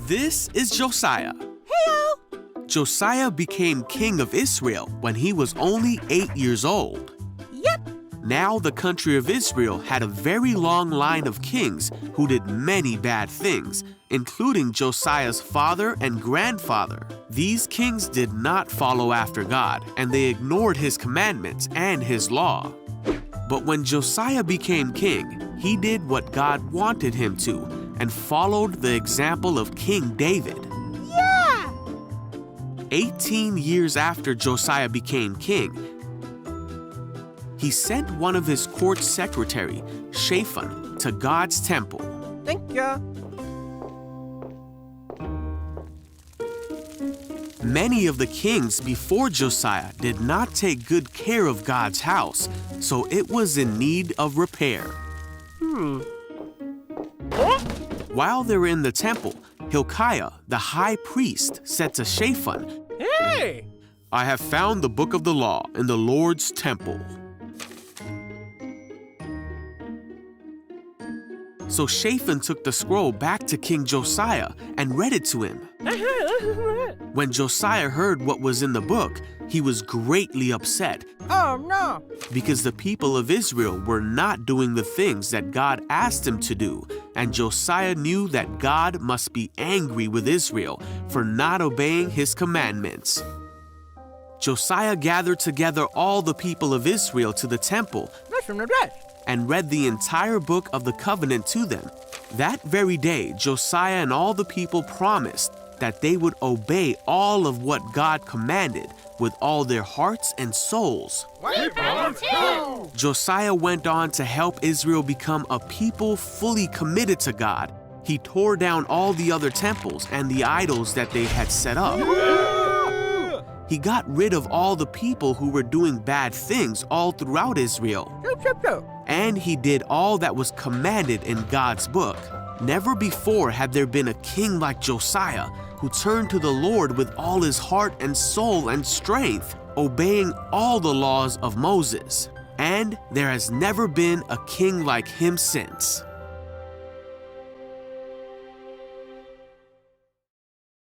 This is Josiah. Heyo. Josiah became king of Israel when he was only 8 years old. Yep. Now the country of Israel had a very long line of kings who did many bad things, including Josiah's father and grandfather. These kings did not follow after God, and they ignored his commandments and his law. But when Josiah became king, he did what God wanted him to and followed the example of King David. Yeah. 18 years after Josiah became king, he sent one of his court secretary, Shaphan, to God's temple. Thank you. Many of the kings before Josiah did not take good care of God's house, so it was in need of repair. While they were in the temple, Hilkiah, the high priest, said to Shaphan, Hey. "I have found the book of the law in the Lord's temple." So Shaphan took the scroll back to King Josiah and read it to him. When Josiah heard what was in the book, he was greatly upset Oh no. because the people of Israel were not doing the things that God asked him to do, and Josiah knew that God must be angry with Israel for not obeying his commandments. Josiah gathered together all the people of Israel to the temple and read the entire book of the covenant to them. That very day, Josiah and all the people promised that they would obey all of what God commanded with all their hearts and souls. We promise too. Josiah went on to help Israel become a people fully committed to God. He tore down all the other temples and the idols that they had set up. He got rid of all the people who were doing bad things all throughout Israel. And he did all that was commanded in God's book. Never before had there been a king like Josiah who turned to the Lord with all his heart and soul and strength, obeying all the laws of Moses. And there has never been a king like him since.